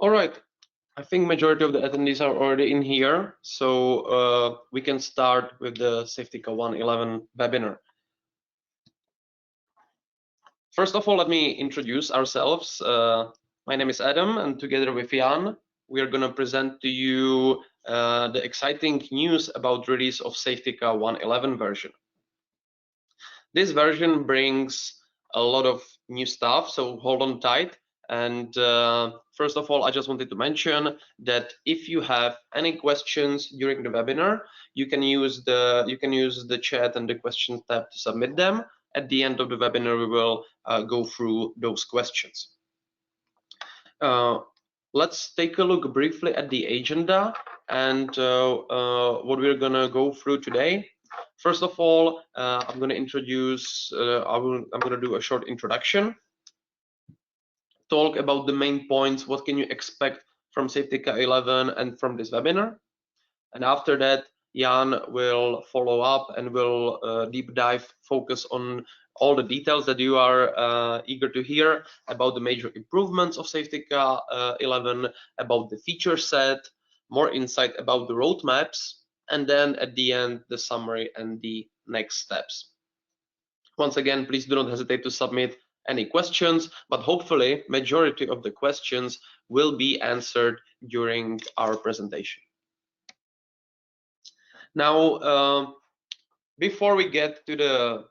All right, I think majority of the attendees are already in here, so we can start with the Safetica ONE 11 webinar. First of all, let me introduce ourselves. My name is Adam, and together with Jan, we are going to present to you the exciting news about release of Safetica ONE 11 version. This version brings a lot of new stuff, so hold on tight. And first of all, I just wanted to mention that if you have any questions during the webinar, you can use the chat and the questions tab to submit them. At the end of the webinar, we will go through those questions. Let's take a look briefly at the agenda and what we're gonna go through today. First of all, I'm going to introduce, I'm going to do a short introduction, talk about the main points, what can you expect from Safetica 11 and from this webinar. And after that, Jan will follow up and will deep dive, focus on all the details that you are eager to hear about the major improvements of Safetica 11, about the feature set, more insight about the roadmaps, and then at the end, the summary and the next steps. Once again, please do not hesitate to submit any questions, but hopefully majority of the questions will be answered during our presentation. Now, before we get to the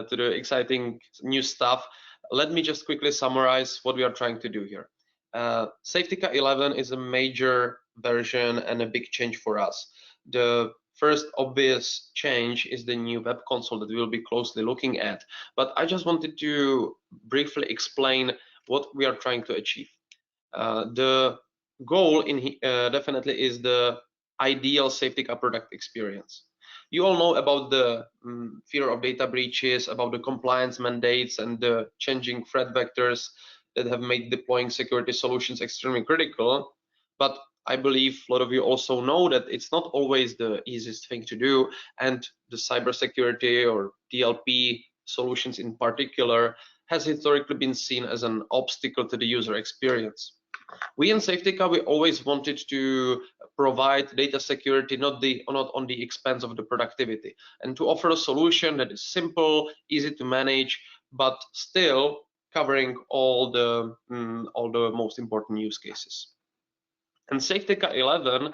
exciting new stuff, let me just quickly summarize what we are trying to do here. Safetica 11 is a major version and a big change for us. The first obvious change is the new web console that we will be closely looking at. But I just wanted to briefly explain what we are trying to achieve. The goal definitely is the ideal Safetica product experience. You all know about the fear of data breaches, about the compliance mandates and the changing threat vectors that have made deploying security solutions extremely critical. But I believe a lot of you also know that it's not always the easiest thing to do, and the cybersecurity or DLP solutions in particular has historically been seen as an obstacle to the user experience. We in Safetica, we always wanted to provide data security not on the expense of the productivity, and to offer a solution that is simple, easy to manage, but still covering all the most important use cases. And Safetica 11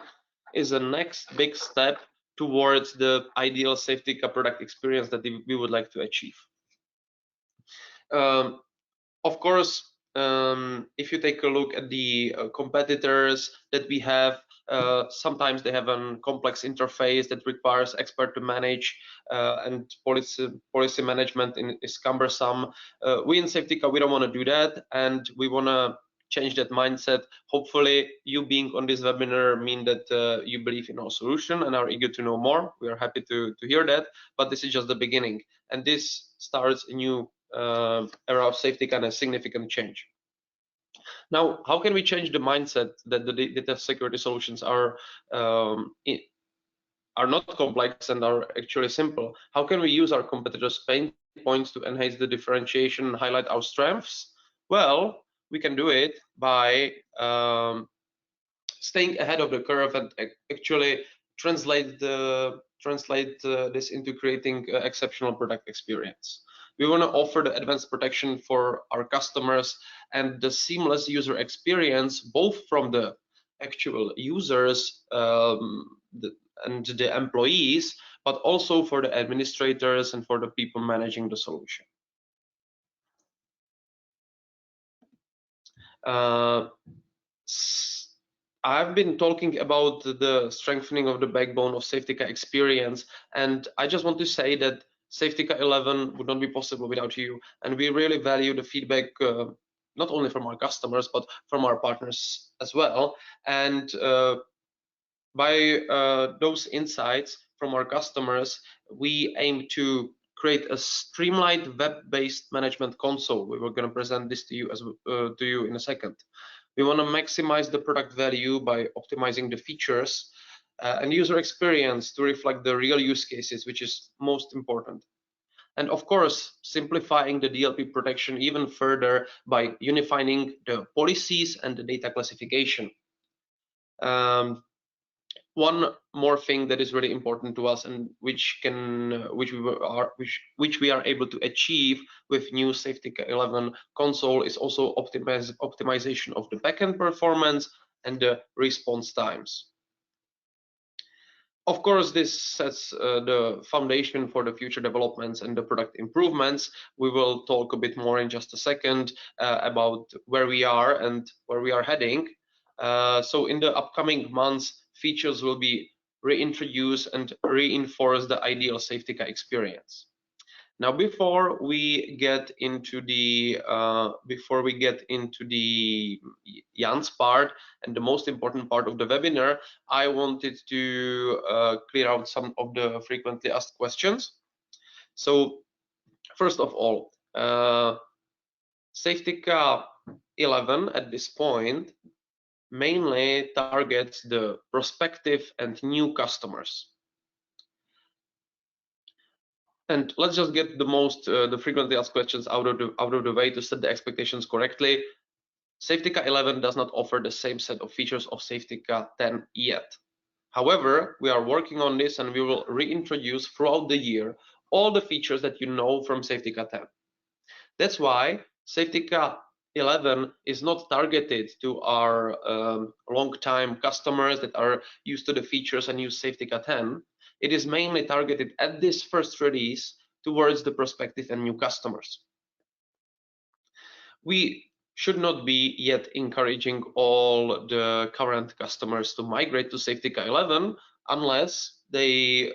is the next big step towards the ideal Safetica product experience that we would like to achieve. Of course, if you take a look at the competitors that we have, sometimes they have a complex interface that requires expert to manage, and policy management is cumbersome. We in Safetica, we don't want to do that, and we want to change that mindset. Hopefully, you being on this webinar mean that you believe in our solution and are eager to know more. We are happy to hear that, but this is just the beginning, and this starts a new era of Safetica and a significant change. Now, how can we change the mindset that the data security solutions are not complex and are actually simple? How can we use our competitors' pain points to enhance the differentiation and highlight our strengths? Well, we can do it by staying ahead of the curve and actually translate this into creating exceptional product experience. We want to offer the advanced protection for our customers and the seamless user experience, both from the actual users and the employees, but also for the administrators and for the people managing the solution. I've been talking about the strengthening of the backbone of Safetica experience, and I just want to say that Safetica 11 would not be possible without you, and we really value the feedback not only from our customers but from our partners as well. And by those insights from our customers, we aim to create a streamlined web-based management console. We were going to present this to you in a second. We want to maximize the product value by optimizing the features and user experience to reflect the real use cases, which is most important. And of course, simplifying the DLP protection even further by unifying the policies and the data classification. One more thing that is really important to us, and which we are able to achieve with new Safetica 11 console, is also optimization of the backend performance and the response times. Of course, this sets the foundation for the future developments and the product improvements. We will talk a bit more in just a second about where we are and where we are heading. So in the upcoming months, features will be reintroduced and reinforce the ideal Safetica experience. Now, before we get into the Jan's part and the most important part of the webinar, I wanted to clear out some of the frequently asked questions. So, first of all, Safetica 11 at this point mainly targets the prospective and new customers. And let's just get the frequently asked questions out of the way to set the expectations correctly. Safetica 11 does not offer the same set of features of Safetica 10 yet. However, we are working on this, and we will reintroduce throughout the year all the features that you know from Safetica 10. That's why Safetica 11 is not targeted to our long-time customers that are used to the features and use Safetica 10. It is mainly targeted at this first release towards the prospective and new customers. We should not be yet encouraging all the current customers to migrate to Safetica 11 unless they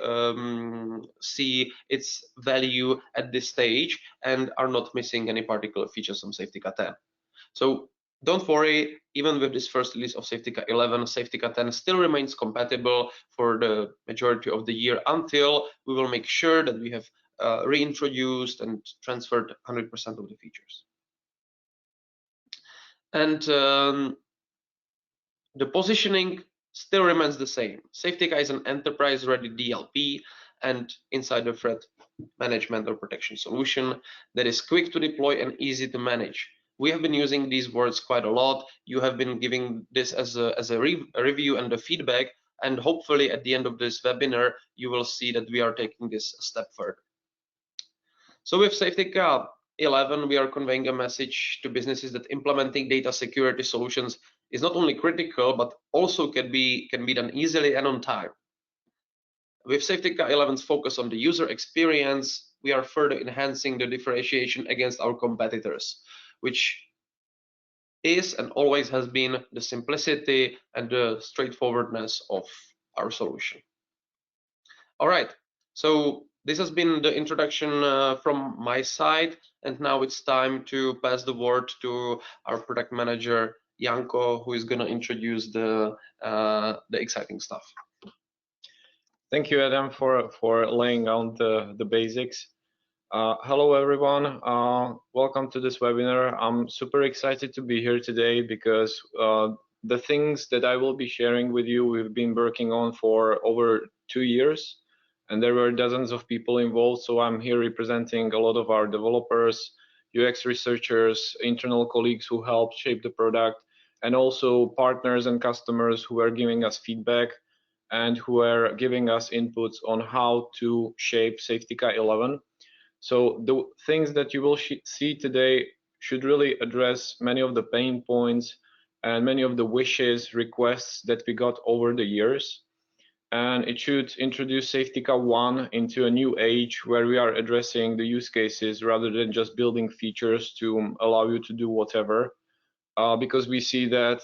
see its value at this stage and are not missing any particular features from Safetica 10. So don't worry, even with this first release of Safetica 11, Safetica 10 still remains compatible for the majority of the year until we will make sure that we have reintroduced and transferred 100% of the features. And the positioning still remains the same. Safetica is an enterprise-ready DLP and insider threat management or protection solution that is quick to deploy and easy to manage. We have been using these words quite a lot. You have been giving this as a review and a feedback, and hopefully at the end of this webinar, you will see that we are taking this a step further. So with Safetica 11, we are conveying a message to businesses that implementing data security solutions is not only critical, but also can be done easily and on time. With Safetica 11's focus on the user experience, we are further enhancing the differentiation against our competitors, which is and always has been the simplicity and the straightforwardness of our solution. All right, so this has been the introduction from my side, and now it's time to pass the word to our product manager, Janko, who is going to introduce the exciting stuff. Thank you, Adam, for laying out the basics. Hello, everyone. Welcome to this webinar. I'm super excited to be here today because the things that I will be sharing with you, we've been working on for over 2 years, and there were dozens of people involved. So I'm here representing a lot of our developers, UX researchers, internal colleagues who helped shape the product, and also partners and customers who are giving us feedback and who are giving us inputs on how to shape Safetica 11. So the things that you will see today should really address many of the pain points and many of the wishes, requests that we got over the years. And it should introduce Safetica ONE into a new age where we are addressing the use cases rather than just building features to allow you to do whatever. Because we see that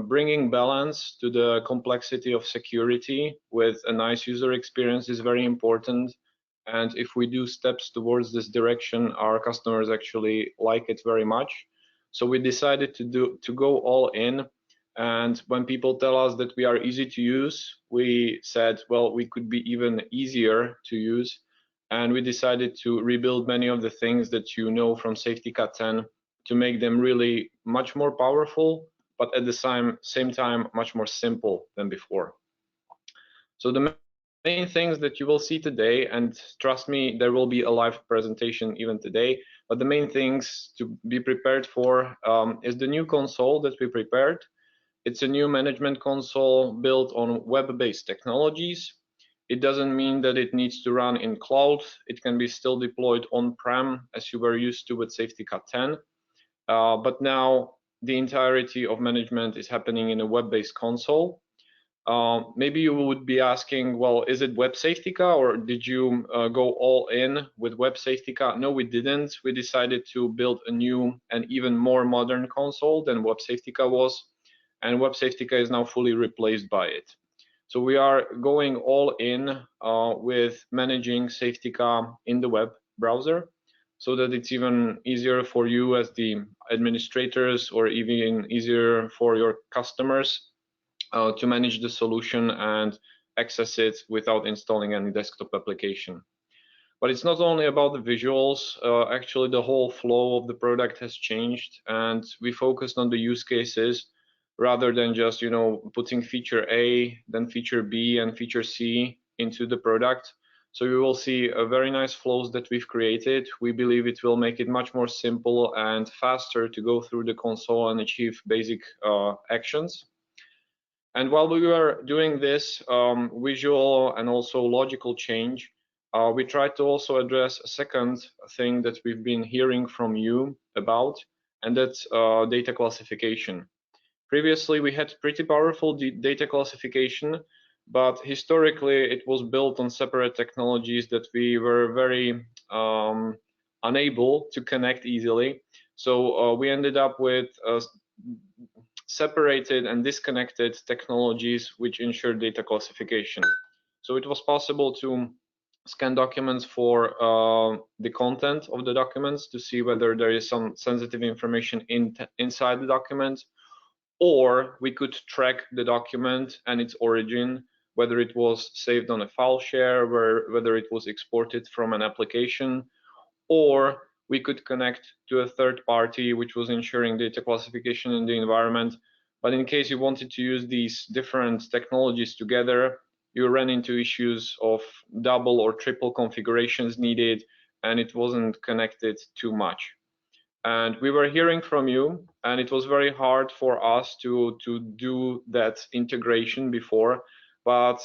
bringing balance to the complexity of security with a nice user experience is very important. And if we do steps towards this direction, our customers actually like it very much. So we decided to go all in. And when people tell us that we are easy to use, we said, well, we could be even easier to use. And we decided to rebuild many of the things that you know from Safetica 10 to make them really much more powerful, but at the same time, much more simple than before. So the Main things that you will see today, and trust me, there will be a live presentation even today, but the main things to be prepared for is the new console that we prepared. It's a new management console built on web-based technologies. It doesn't mean that it needs to run in cloud. It can be still deployed on-prem as you were used to with Safetica 10. But now the entirety of management is happening in a web-based console. Maybe you would be asking, well, is it Web Safetica or did you go all in with Web Safetica? No, we didn't. We decided to build a new and even more modern console than Web Safetica was, and Web Safetica is now fully replaced by it. So we are going all in with managing Safetica in the web browser, so that it's even easier for you as the administrators, or even easier for your customers to manage the solution and access it without installing any desktop application. But it's not only about the visuals. Actually, the whole flow of the product has changed, and we focused on the use cases rather than just putting feature A, then feature B, and feature C into the product. So you will see a very nice flows that we've created. We believe it will make it much more simple and faster to go through the console and achieve basic actions. And while we were doing this visual and also logical change, we tried to also address a second thing that we've been hearing from you about, and that's data classification. Previously, we had pretty powerful data classification, but historically, it was built on separate technologies that we were very unable to connect easily. So we ended up with separated and disconnected technologies which ensure data classification. So it was possible to scan documents for the content of the documents to see whether there is some sensitive information inside the document, or we could track the document and its origin, whether it was saved on a file share, whether it was exported from an application, or we could connect to a third party which was ensuring data classification in the environment. But in case you wanted to use these different technologies together, you ran into issues of double or triple configurations needed, and it wasn't connected too much. And we were hearing from you, and it was very hard for us to do that integration before, but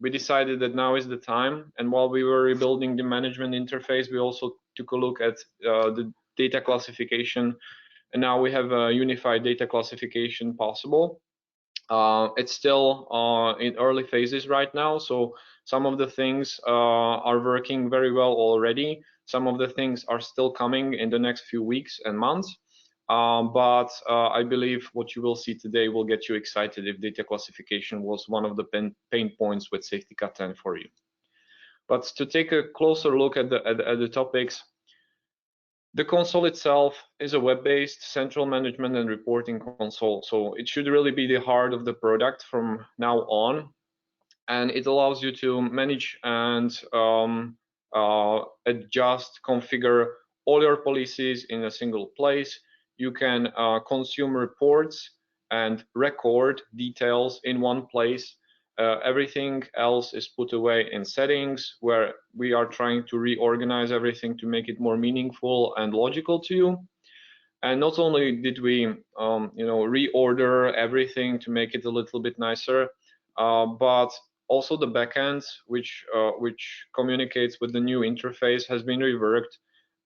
we decided that now is the time. And while we were rebuilding the management interface, we also took a look at the data classification, and now we have a unified data classification possible. It's still in early phases right now, so some of the things are working very well already. Some of the things are still coming in the next few weeks and months. But I believe what you will see today will get you excited if data classification was one of the pain points with Safetica 10 for you. But to take a closer look at the topics, the console itself is a web-based central management and reporting console, so it should really be the heart of the product from now on. And it allows you to manage and adjust, configure all your policies in a single place. You can consume reports and record details in one place. Everything else is put away in settings, where we are trying to reorganize everything to make it more meaningful and logical to you. And not only did we reorder everything to make it a little bit nicer, but also the backend, which communicates with the new interface, has been reworked,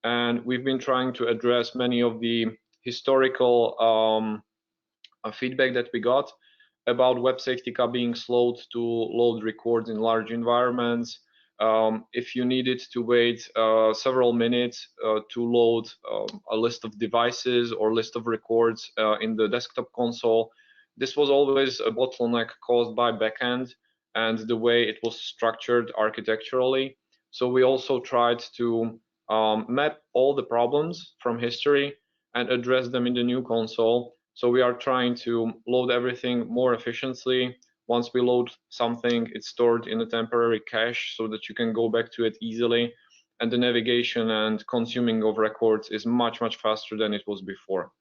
and we've been trying to address many of the historical feedback that we got about Web Safetica being slowed to load records in large environments. If you needed to wait several minutes to load a list of devices or list of records in the desktop console, this was always a bottleneck caused by backend and the way it was structured architecturally. So we also tried to map all the problems from history and address them in the new console. So we are trying to load everything more efficiently. Once we load something, it's stored in a temporary cache so that you can go back to it easily. And the navigation and consuming of records is much, much faster than it was before.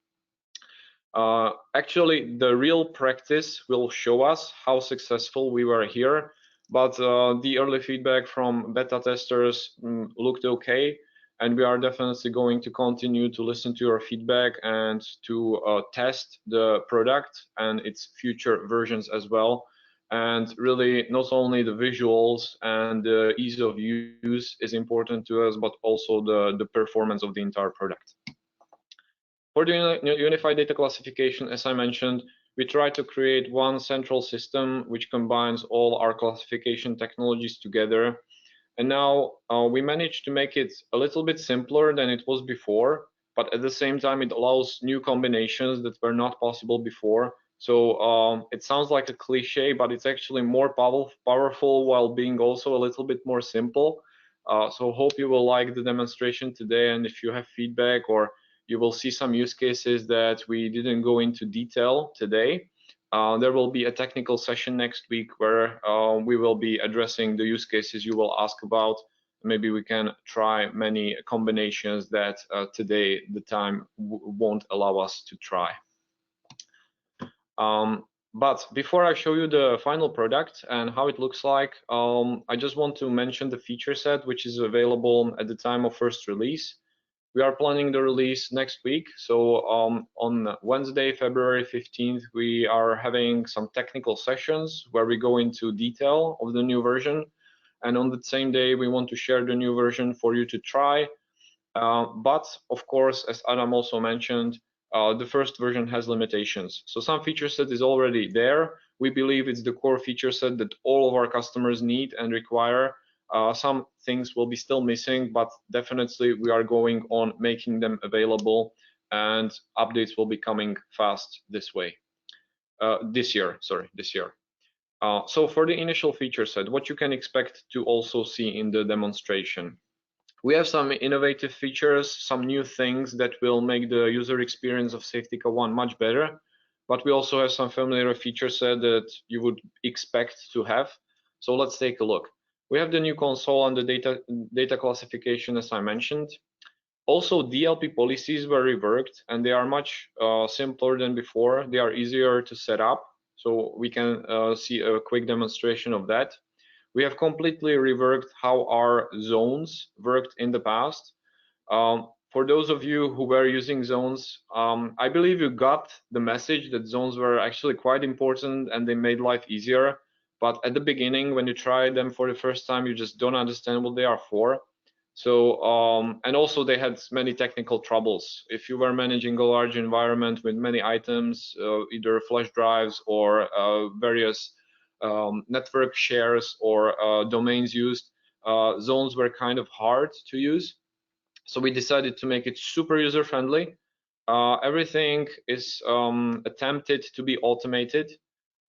Actually, the real practice will show us how successful we were here. but the early feedback from beta testers looked okay, and we are definitely going to continue to listen to your feedback and to test the product and its future versions as well. And really, not only the visuals and the ease of use is important to us, but also the performance of the entire product. For the unified data classification, as I mentioned, we try to create one central system which combines all our classification technologies together. And now we managed to make it a little bit simpler than it was before, but at the same time, it allows new combinations that were not possible before. So it sounds like a cliche, but it's actually more powerful while being also a little bit more simple. So hope you will like the demonstration today, and if you have feedback or you will see some use cases that we didn't go into detail today. There will be a technical session next week where we will be addressing the use cases you will ask about. Maybe we can try many combinations that today the time won't allow us to try. But before I show you the final product and how it looks like, I just want to mention the feature set which is available at the time of first release. We are planning the release next week. So on Wednesday, February 15th, we are having some technical sessions where we go into detail of the new version. And on the same day, we want to share the new version for you to try. But of course, as Adam also mentioned, the first version has limitations. So some feature set is already there. We believe it's the core feature set that all of our customers need and require. Some things will be still missing, but definitely we are going on making them available, and updates will be coming fast this way. This year. So for the initial feature set, what you can expect to also see in the demonstration. We have some innovative features, some new things that will make the user experience of Safetica ONE much better, but we also have some familiar feature set that you would expect to have. So let's take a look. We have the new console and the data classification, as I mentioned. Also, DLP policies were reworked, and they are much simpler than before. They are easier to set up, so we can see a quick demonstration of that. We have completely reworked how our zones worked in the past. For those of you who were using zones, I believe you got the message that zones were actually quite important and they made life easier. But at the beginning, when you try them for the first time, you just don't understand what they are for. So, and also they had many technical troubles. If you were managing a large environment with many items, either flash drives or various network shares or domains used, zones were kind of hard to use. So we decided to make it super user friendly. Everything is attempted to be automated,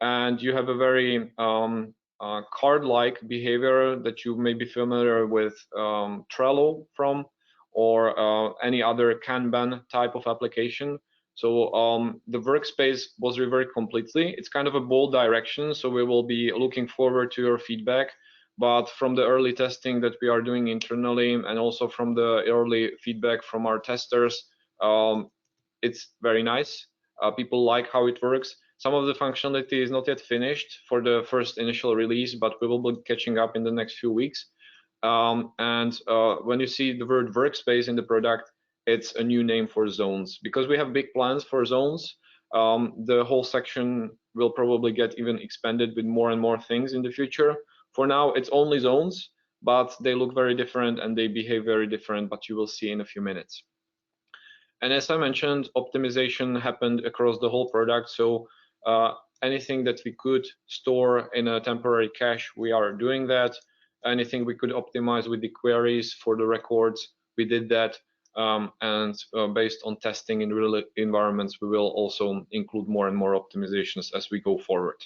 and you have a very card-like behavior that you may be familiar with Trello from, or any other Kanban type of application. So the workspace was reworked completely. It's kind of a bold direction, so we will be looking forward to your feedback. But from the early testing that we are doing internally, and also from the early feedback from our testers, it's very nice. People like how it works. Some of the functionality is not yet finished for the first initial release, but we will be catching up in the next few weeks. And when you see the word workspace in the product, it's a new name for zones. Because we have big plans for zones, the whole section will probably get even expanded with more and more things in the future. For now, it's only zones, but they look very different and they behave very different, but you will see in a few minutes. And as I mentioned, optimization happened across the whole product. So anything that we could store in a temporary cache, we are doing that. Anything we could optimize with the queries for the records, we did that. And based on testing in real environments, we will also include more and more optimizations as we go forward.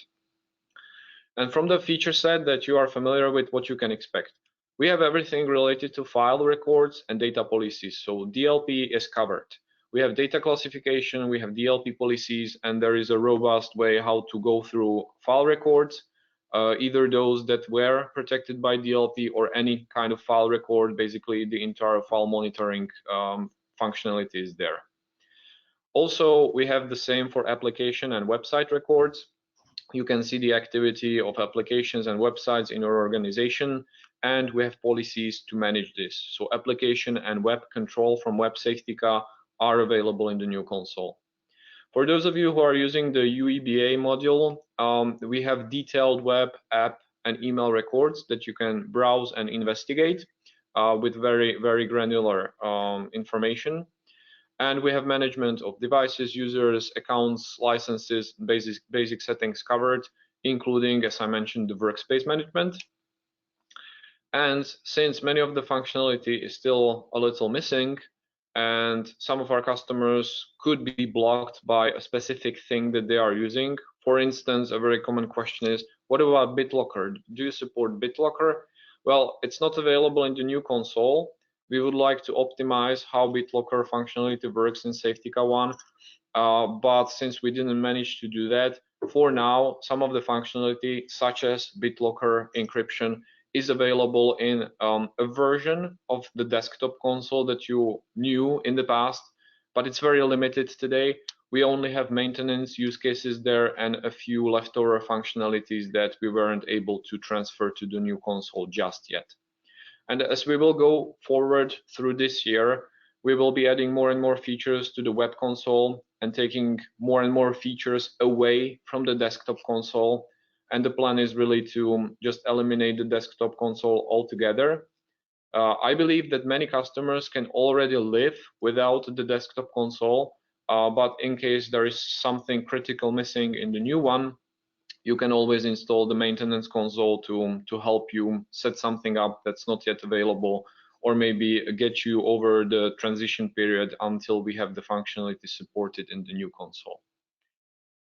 And from the feature set that you are familiar with, what you can expect. We have everything related to file records and data policies. So DLP is covered. We have data classification, we have DLP policies, and there is a robust way how to go through file records, either those that were protected by DLP or any kind of file record. Basically, the entire file monitoring functionality is there. Also, we have the same for application and website records. You can see the activity of applications and websites in your organization, and we have policies to manage this. So application and web control from Web Safetica are available in the new console. For those of you who are using the UEBA module, we have detailed web, app, and email records that you can browse and investigate with very granular information. And we have management of devices, users, accounts, licenses, basic settings covered, including, as I mentioned, the workspace management. And since many of the functionality is still a little missing, and some of our customers could be blocked by a specific thing that they are using. For instance, a very common question is, what about BitLocker? Do you support BitLocker? Well, it's not available in the new console. We would like to optimize how BitLocker functionality works in Safetica ONE, but since we didn't manage to do that, for now, some of the functionality, such as BitLocker encryption, is available in a version of the desktop console that you knew in the past, but it's very limited today. We only have maintenance use cases there and a few leftover functionalities that we weren't able to transfer to the new console just yet. And as we will go forward through this year, we will be adding more and more features to the web console and taking more and more features away from the desktop console. And the plan is really to just eliminate the desktop console altogether. I believe that many customers can already live without the desktop console, but in case there is something critical missing in the new one, you can always install the maintenance console to help you set something up that's not yet available, or maybe get you over the transition period until we have the functionality supported in the new console.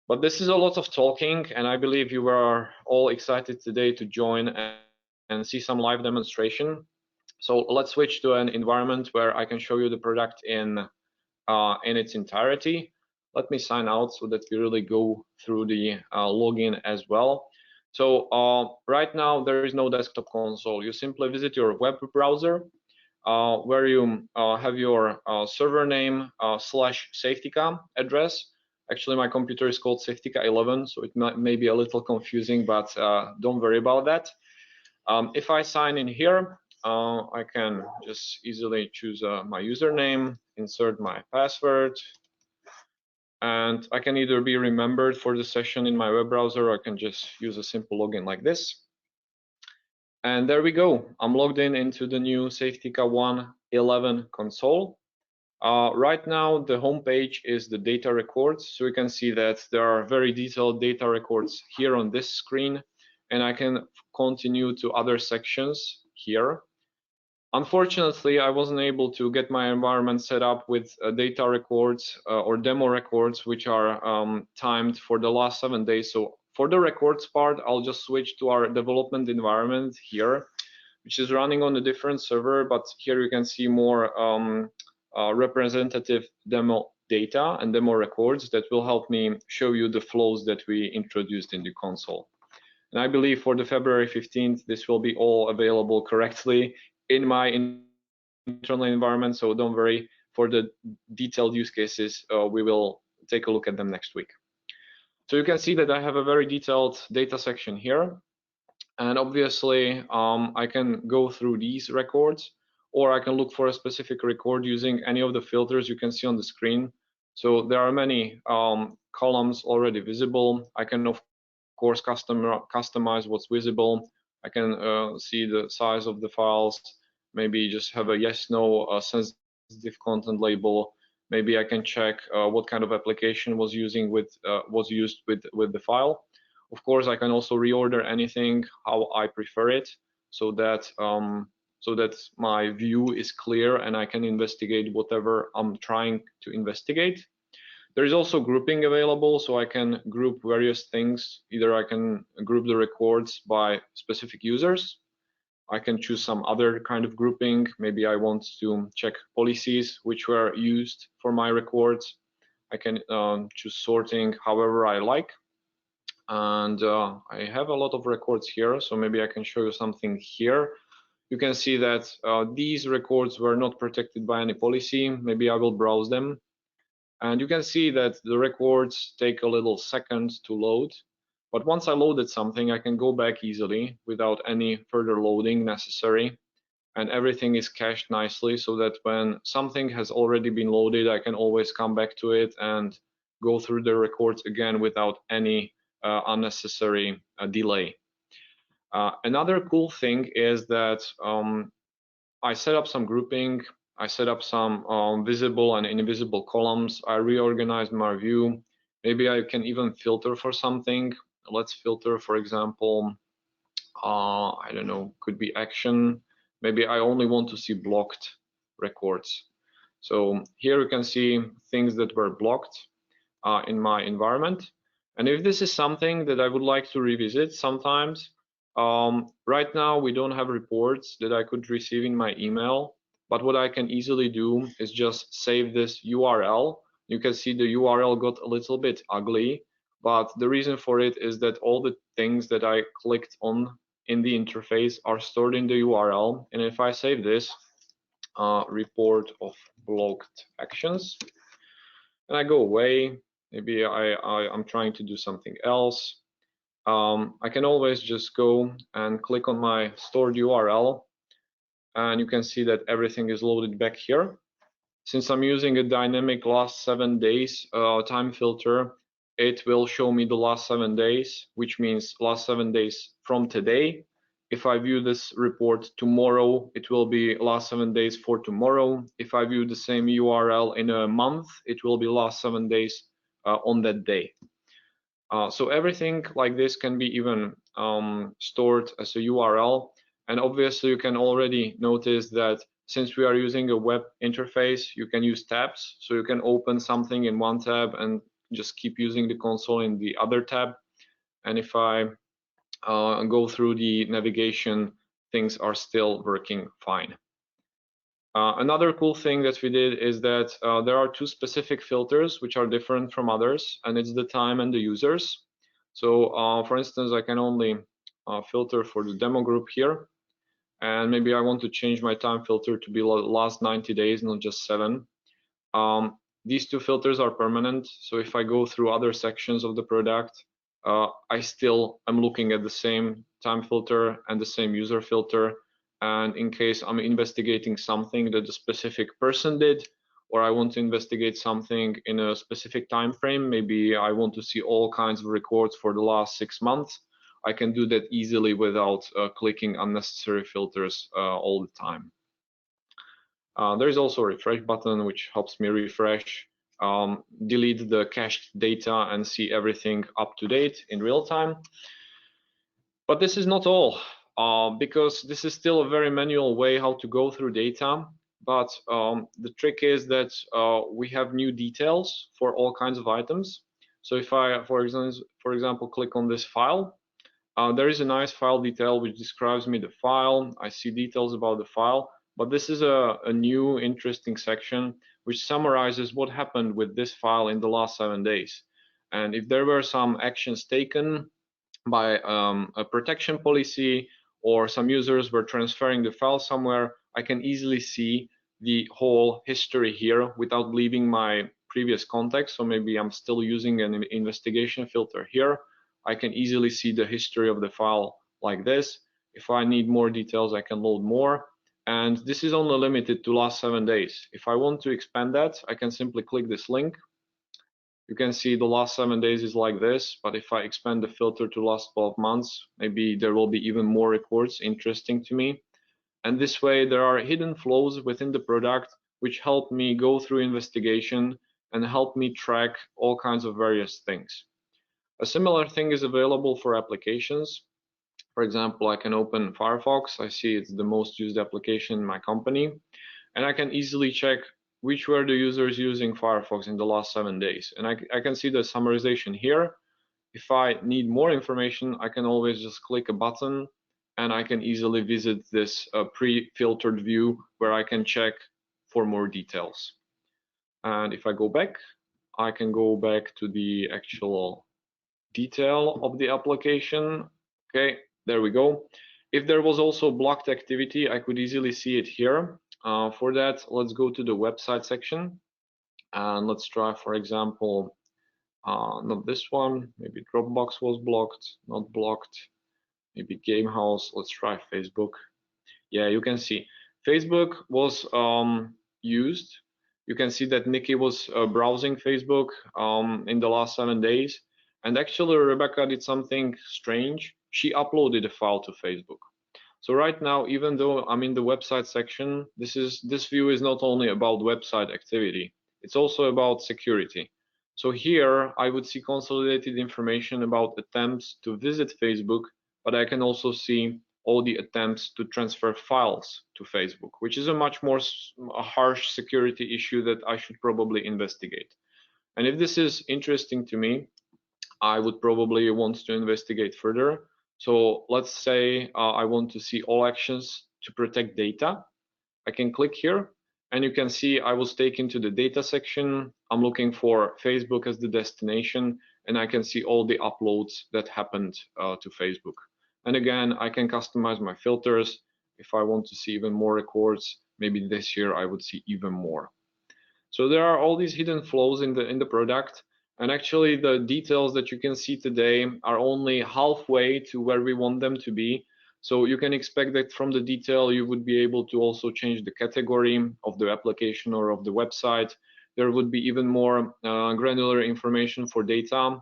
But this is a lot of talking, and I believe you are all excited today to join and see some live demonstration. So let's switch to an environment where I can show you the product in its entirety. Let me sign out so that we really go through the login as well. So right now there is no desktop console. You simply visit your web browser where you have your server name / Safetica address. Actually, my computer is called Safetica 11, so it may be a little confusing, but don't worry about that. If I sign in here, I can just easily choose my username, insert my password, and I can either be remembered for the session in my web browser, or I can just use a simple login like this. And there we go. I'm logged in into the new Safetica ONE 11 console. Right now, the home page is the data records. So you can see that there are very detailed data records here on this screen, and I can continue to other sections here. Unfortunately, I wasn't able to get my environment set up with data records or demo records, which are timed for the last 7 days. So for the records part, I'll just switch to our development environment here, which is running on a different server, but here you can see more representative demo data and demo records that will help me show you the flows that we introduced in the console. And I believe for the February 15th, this will be all available correctly in my internal environment, so don't worry. For the detailed use cases, we will take a look at them next week. So you can see that I have a very detailed data section here, and obviously I can go through these records, or I can look for a specific record using any of the filters you can see on the screen. So there are many columns already visible. I can of course customize what's visible. I can see the size of the files, maybe just have a yes no sensitive content label. Maybe I can check what kind of application was used with the file. Of course, I can also reorder anything how I prefer it, so that my view is clear and I can investigate whatever I'm trying to investigate. There is also grouping available, so I can group various things. Either I can group the records by specific users. I can choose some other kind of grouping. Maybe I want to check policies which were used for my records. I can choose sorting however I like. And I have a lot of records here, so maybe I can show you something here. You can see that these records were not protected by any policy. Maybe I will browse them. And you can see that the records take a little second to load. But once I loaded something, I can go back easily without any further loading necessary, and everything is cached nicely so that when something has already been loaded, I can always come back to it and go through the records again without any unnecessary delay. Another cool thing is that I set up some grouping, I set up some visible and invisible columns, I reorganized my view. Maybe I can even filter for something. Let's filter, for example, I don't know, could be action. Maybe I only want to see blocked records. So here you can see things that were blocked in my environment. And if this is something that I would like to revisit sometimes, right now we don't have reports that I could receive in my email, but what I can easily do is just save this URL. You can see the URL got a little bit ugly, but the reason for it is that all the things that I clicked on in the interface are stored in the URL. And if I save this, report of blocked actions, and I go away, maybe I'm trying to do something else, I can always just go and click on my stored URL, and you can see that everything is loaded back here. Since I'm using a dynamic last 7 days time filter, it will show me the last 7 days, which means last 7 days from today. If I view this report tomorrow, it will be last 7 days for tomorrow. If I view the same URL in a month, it will be last 7 days on that day. So everything like this can be even stored as a URL. And obviously you can already notice that since we are using a web interface, you can use tabs. So you can open something in one tab and just keep using the console in the other tab. And if I go through the navigation, things are still working fine. Another cool thing that we did is that there are two specific filters which are different from others, and it's the time and the users. So for instance, I can only filter for the demo group here, and maybe I want to change my time filter to be last 90 days, not just 7. These two filters are permanent, so if I go through other sections of the product, I still am looking at the same time filter and the same user filter. And in case I'm investigating something that a specific person did, or I want to investigate something in a specific time frame, maybe I want to see all kinds of records for the last 6 months, I can do that easily without clicking unnecessary filters all the time. There is also a refresh button, which helps me refresh, delete the cached data, and see everything up to date in real time. But this is not all, because this is still a very manual way how to go through data. But the trick is that we have new details for all kinds of items. So if I, for example, click on this file, there is a nice file detail which describes me the file. I see details about the file, but this is a new interesting section which summarizes what happened with this file in the last 7 days. And if there were some actions taken by a protection policy, or some users were transferring the file somewhere, I can easily see the whole history here without leaving my previous context. So maybe I'm still using an investigation filter here. I can easily see the history of the file like this. If I need more details, I can load more. And this is only limited to last 7 days. If I want to expand that, I can simply click this link. You can see the last 7 days is like this, but if I expand the filter to last 12 months, maybe there will be even more reports interesting to me. And this way there are hidden flows within the product which help me go through investigation and help me track all kinds of various things. A similar thing is available for applications. For example, I can open Firefox. I see it's the most used application in my company, and I can easily check which were the users using Firefox in the last 7 days. And I can see the summarization here. If I need more information, I can always just click a button and I can easily visit this pre-filtered view where I can check for more details. And if I go back, I can go back to the actual detail of the application. Okay, there we go. If there was also blocked activity, I could easily see it here. For that, let's go to the website section and let's try, for example, Not this one. Maybe Dropbox was blocked, not blocked. Maybe Gamehouse. Let's try Facebook. Yeah, you can see Facebook was used. You can see that Nikki was browsing Facebook in the last 7 days. And actually, Rebecca did something strange. She uploaded a file to Facebook. So right now, even though I'm in the website section, this view is not only about website activity, it's also about security. So here I would see consolidated information about attempts to visit Facebook, but I can also see all the attempts to transfer files to Facebook, which is a much more a harsh security issue that I should probably investigate. And if this is interesting to me, I would probably want to investigate further. So let's say I want to see all actions to protect data. I can click here and you can see I was taken to the data section. I'm looking for Facebook as the destination and I can see all the uploads that happened to Facebook. And again, I can customize my filters. If I want to see even more records, maybe this year I would see even more. So there are all these hidden flows in the product, and actually the details that you can see today are only halfway to where we want them to be. So you can expect that from the detail you would be able to also change the category of the application or of the website. There would be even more granular information for data.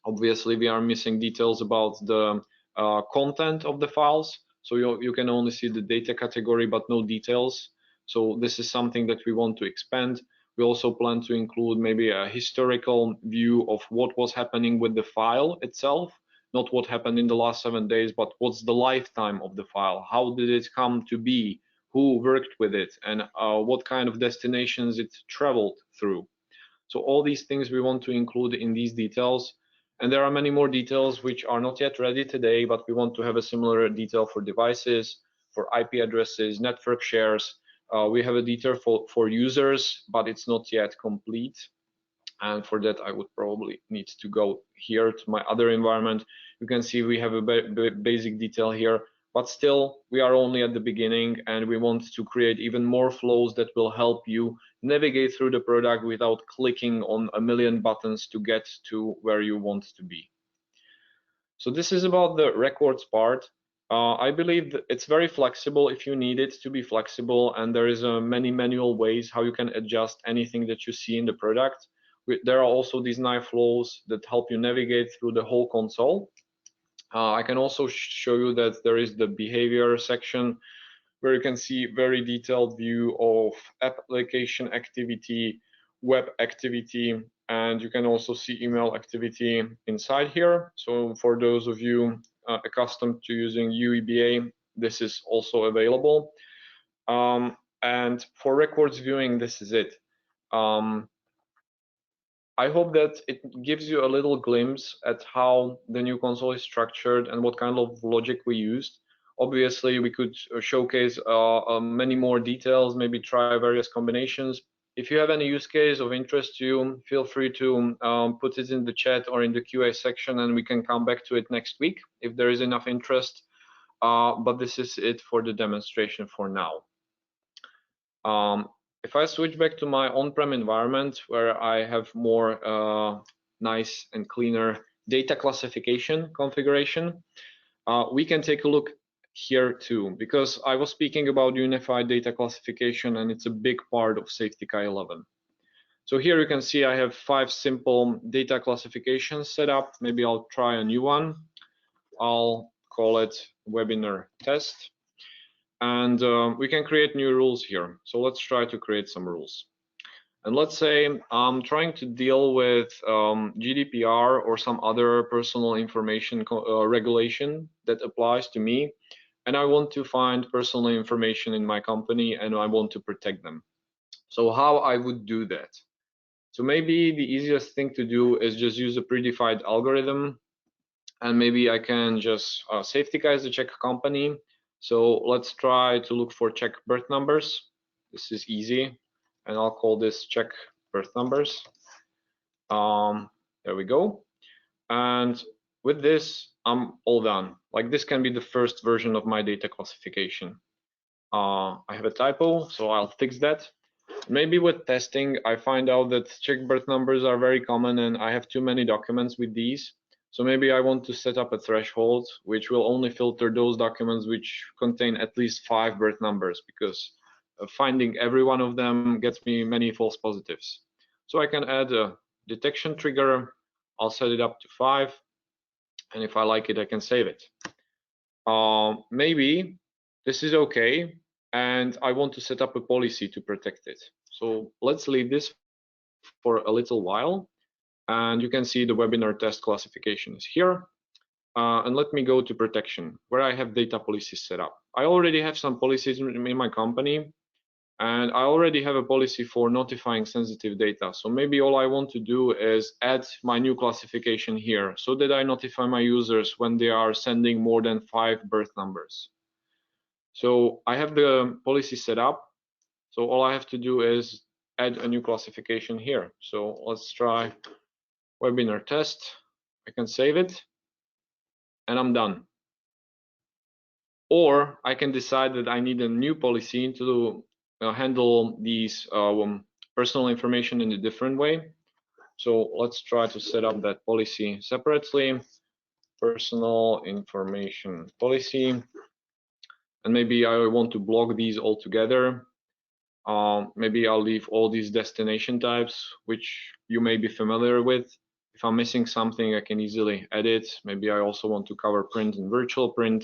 Obviously, we are missing details about the content of the files. So you can only see the data category, but no details. So this is something that we want to expand. We also plan to include maybe a historical view of what was happening with the file itself, not what happened in the last 7 days, but what's the lifetime of the file? How did it come to be? Who worked with it? And what kind of destinations it traveled through? So all these things we want to include in these details. And there are many more details which are not yet ready today, but we want to have a similar detail for devices, for IP addresses, network shares. We have a detail for users, but it's not yet complete. And for that, I would probably need to go here to my other environment. You can see we have a basic detail here, but still we are only at the beginning and we want to create even more flows that will help you navigate through the product without clicking on a million buttons to get to where you want to be. So this is about the records part. I believe that it's very flexible if you need it to be flexible, and there is many manual ways how you can adjust anything that you see in the product. There are also these knife flows that help you navigate through the whole console. I can also show you that there is the behavior section where you can see very detailed view of application activity, web activity, and you can also see email activity inside here. So for those of you accustomed to using UEBA, this is also available. And for records viewing, this is it. I hope that it gives you a little glimpse at how the new console is structured and what kind of logic we used. Obviously, we could showcase many more details, maybe try various combinations. If you have any use case of interest to you, feel free to put it in the chat or in the QA section and we can come back to it next week if there is enough interest. But this is it for the demonstration for now. If I switch back to my on-prem environment where I have more nice and cleaner data classification configuration, we can take a look here too, because I was speaking about unified data classification and it's a big part of Safetica 11. So here you can see I have 5 simple data classifications set up. Maybe I'll try a new one. I'll call it webinar test. And we can create new rules here. So let's try to create some rules. And let's say I'm trying to deal with GDPR or some other personal information regulation that applies to me. And I want to find personal information in my company and I want to protect them. So how I would do that? So maybe the easiest thing to do is just use a predefined algorithm. And maybe I can just Safetica is a Czech company. So let's try to look for Czech birth numbers. This is easy. And I'll call this Czech birth numbers. There we go. And with this, I'm all done. Like this can be the first version of my data classification. I have a typo, so I'll fix that. Maybe with testing, I find out that check birth numbers are very common and I have too many documents with these. So maybe I want to set up a threshold which will only filter those documents which contain at least 5 birth numbers, because finding every one of them gets me many false positives. So I can add a detection trigger. I'll set it up to 5, and if I like it, I can save it. Maybe this is okay, and I want to set up a policy to protect it. So let's leave this for a little while, and you can see the webinar test classification is here. And let me go to protection, where I have data policies set up. I already have some policies in my company, and I already have a policy for notifying sensitive data. So maybe all I want to do is add my new classification here so that I notify my users when they are sending more than 5 birth numbers. So I have the policy set up. So all I have to do is add a new classification here. So let's try webinar test. I can save it and I'm done. Or I can decide that I need a new policy to handle these personal information in a different way. So let's try to set up that policy separately. Personal information policy. And maybe I want to block these all together. Maybe I'll leave all these destination types, which you may be familiar with. If I'm missing something, I can easily edit. Maybe I also want to cover print and virtual print.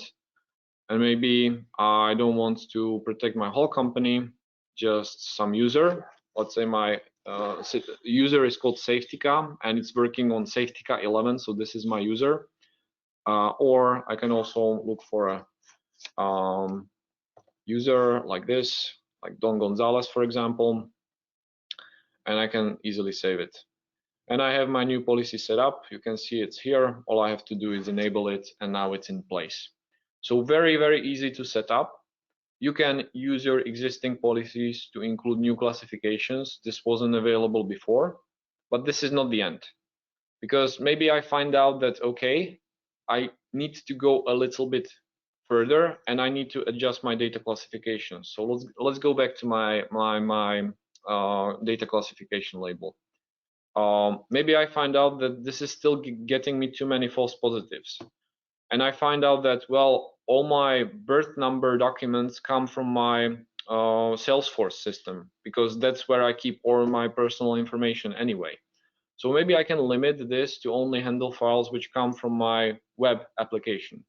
And maybe I don't want to protect my whole company, just some user. Let's say my user is called Safetica, and it's working on Safetica 11, so this is my user. Or I can also look for a user like this, like Don Gonzalez, for example, and I can easily save it. And I have my new policy set up. You can see it's here. All I have to do is enable it, and now it's in place. So very, very easy to set up. You can use your existing policies to include new classifications. This wasn't available before, but this is not the end. Because maybe I find out that, okay, I need to go a little bit further and I need to adjust my data classification. So let's go back to my data classification label. Maybe I find out that this is still getting me too many false positives. And I find out that, well, all my birth number documents come from my Salesforce system, because that's where I keep all my personal information anyway. So maybe I can limit this to only handle files which come from my web application.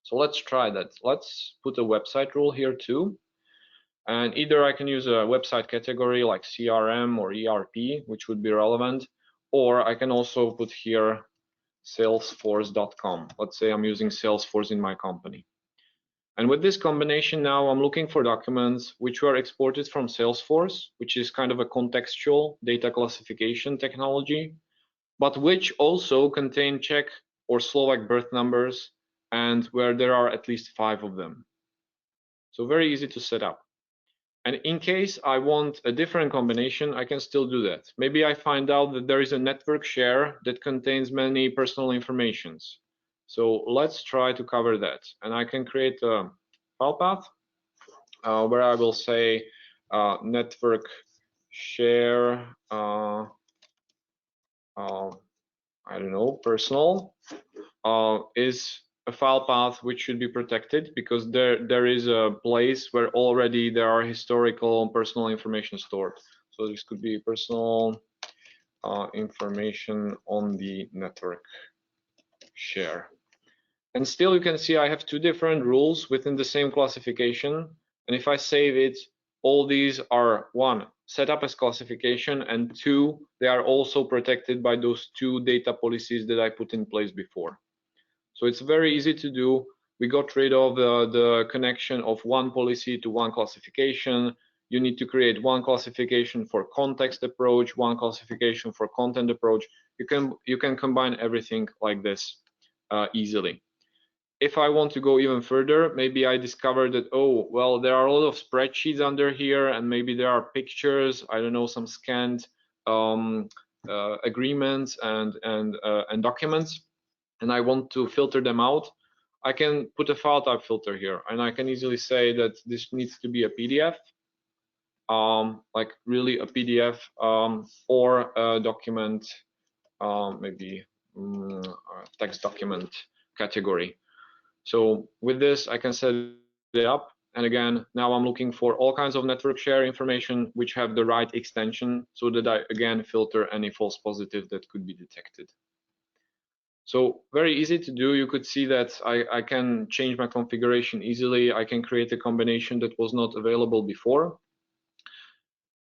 So let's try that. Let's put a website rule here too. And either I can use a website category like CRM or ERP, which would be relevant, or I can also put here salesforce.com. Let's say I'm using Salesforce in my company. And with this combination now, I'm looking for documents which were exported from Salesforce, which is kind of a contextual data classification technology, but which also contain Czech or Slovak birth numbers, and where there are at least 5 of them. So very easy to set up. And in case I want a different combination, I can still do that. Maybe I find out that there is a network share that contains many personal informations. So let's try to cover that. And I can create a file path where I will say network share, I don't know, personal is a file path which should be protected, because there is a place where already there are historical personal information stored. So this could be personal information on the network share. And still you can see I have 2 different rules within the same classification. And if I save it, all these are 1, set up as classification, and 2, they are also protected by those 2 data policies that I put in place before. So it's very easy to do. We got rid of the connection of 1 policy to 1 classification. You need to create 1 classification for context approach, 1 classification for content approach. You can combine everything like this easily. If I want to go even further, maybe I discover that, oh, well, there are a lot of spreadsheets under here, and maybe there are pictures, I don't know, some scanned agreements and documents, and I want to filter them out. I can put a file type filter here, and I can easily say that this needs to be a PDF. like really a PDF or a document, maybe a text document category. So with this, I can set it up. And again, now I'm looking for all kinds of network share information which have the right extension so that I again filter any false positive that could be detected. So very easy to do. You could see that I can change my configuration easily. I can create a combination that was not available before.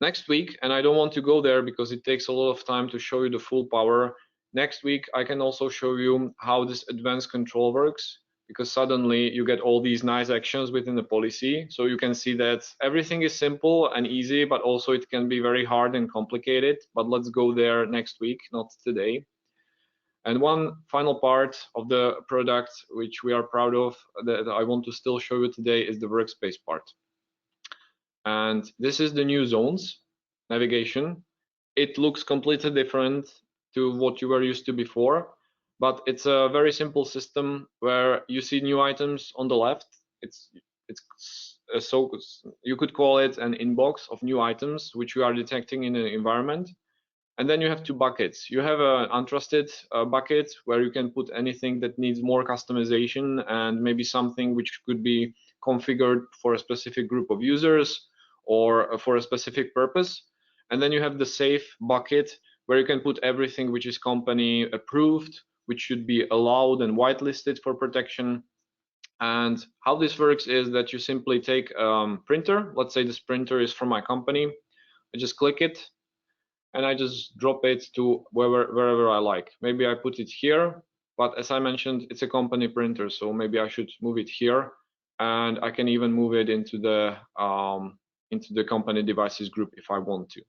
Next week, and I don't want to go there because it takes a lot of time to show you the full power. Next week, I can also show you how this advanced control works, because suddenly you get all these nice actions within the policy. So you can see that everything is simple and easy, but also it can be very hard and complicated. But let's go there next week, not today. And one final part of the product, which we are proud of, that I want to still show you today, is the workspace part. And this is the new zones navigation. It looks completely different to what you were used to before, but it's a very simple system where you see new items on the left. It's so you could call it an inbox of new items which we are detecting in an environment. And then you have two buckets. You have an untrusted bucket where you can put anything that needs more customization and maybe something which could be configured for a specific group of users or for a specific purpose. And then you have the safe bucket where you can put everything which is company approved, which should be allowed and whitelisted for protection. And how this works is that you simply take a printer. Let's say this printer is from my company. I just click it and I just drop it to wherever I like. Maybe I put it here, but as I mentioned, it's a company printer, so maybe I should move it here, and I can even move it into the company devices group if I want to.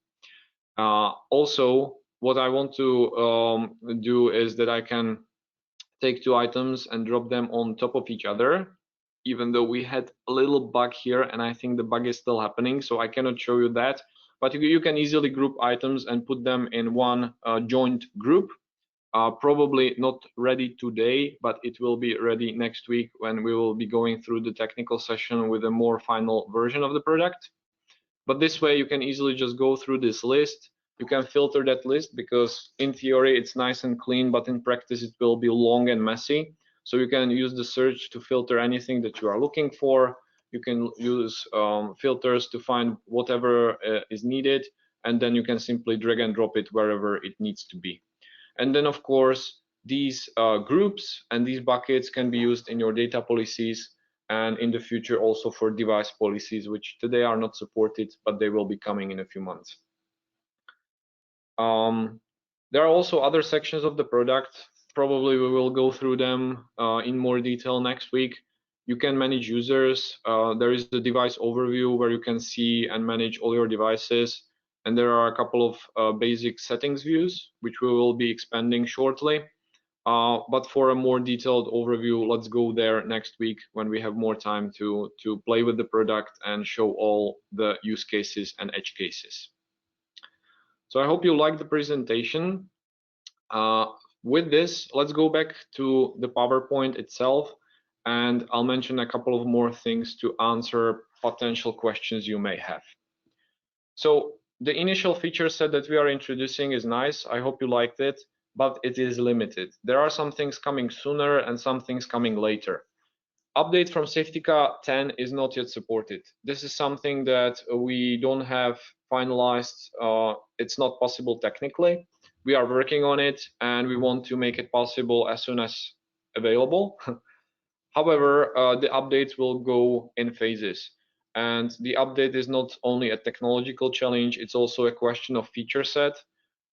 Also, what I want to do is that I can take two items and drop them on top of each other, even though we had a little bug here, and I think the bug is still happening, so I cannot show you that. But you can easily group items and put them in one joint group. Probably not ready today, but it will be ready next week when we will be going through the technical session with a more final version of the product. But this way you can easily just go through this list. You can filter that list because in theory it's nice and clean, but in practice it will be long and messy. So you can use the search to filter anything that you are looking for. You can use filters to find whatever is needed, and then you can simply drag and drop it wherever it needs to be. And then of course, these groups and these buckets can be used in your data policies and in the future also for device policies, which today are not supported, but they will be coming in a few months. There are also other sections of the product. Probably we will go through them in more detail next week. You can manage users. There is the device overview where you can see and manage all your devices. And there are a couple of basic settings views, which we will be expanding shortly. But for a more detailed overview, let's go there next week when we have more time to play with the product and show all the use cases and edge cases. So I hope you like the presentation. With this, let's go back to the PowerPoint itself, and I'll mention a couple of more things to answer potential questions you may have. So the initial feature set that we are introducing is nice. I hope you liked it, but it is limited. There are some things coming sooner and some things coming later. Update from Safetica 10 is not yet supported. This is something that we don't have finalized. It's not possible technically. We are working on it and we want to make it possible as soon as available. However, the updates will go in phases. And the update is not only a technological challenge, it's also a question of feature set.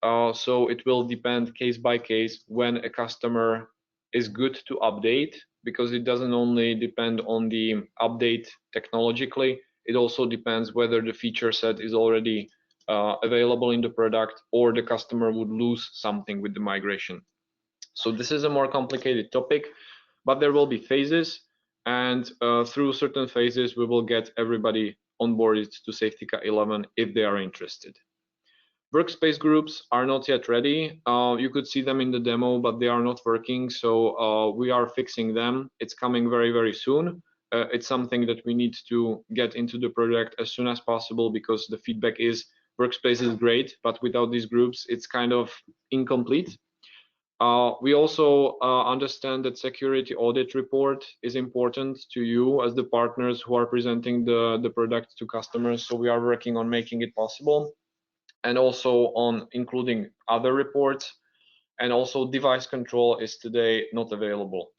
So it will depend case by case when a customer is good to update, because it doesn't only depend on the update technologically, it also depends whether the feature set is already available in the product or the customer would lose something with the migration. So this is a more complicated topic, but there will be phases, and through certain phases we will get everybody onboarded to Safetica 11 if they are interested. Workspace groups are not yet ready. You could see them in the demo, but they are not working, so we are fixing them. It's coming very, very soon. it's something that we need to get into the product as soon as possible, because the feedback is Workspace is great, but without these groups, it's kind of incomplete. We also understand that security audit report is important to you as the partners who are presenting the product to customers. So we are working on making it possible, and also on including other reports. And also device control is today not available.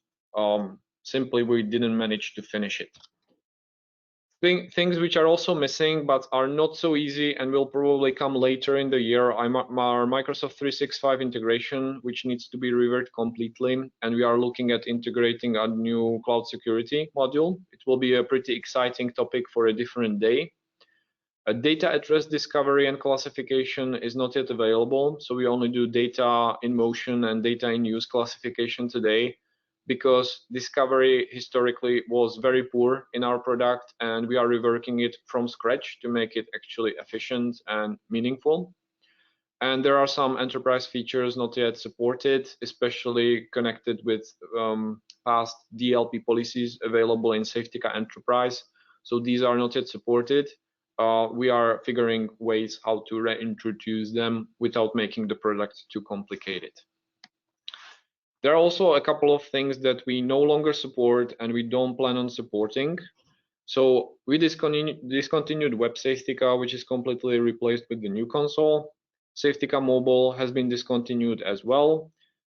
Simply, we didn't manage to finish it. Things which are also missing but are not so easy and will probably come later in the year are Microsoft 365 integration, which needs to be reworked completely, and we are looking at integrating a new cloud security module. It will be a pretty exciting topic for a different day. Data address discovery and classification is not yet available, so we only do data in motion and data in use classification today, because discovery historically was very poor in our product, and we are reworking it from scratch to make it actually efficient and meaningful. And there are some enterprise features not yet supported, especially connected with past DLP policies available in Safetica Enterprise. So these are not yet supported. We are figuring ways how to reintroduce them without making the product too complicated. There are also a couple of things that we no longer support and we don't plan on supporting. So we discontinued Web Safetica, which is completely replaced with the new console. Safetica Mobile has been discontinued as well.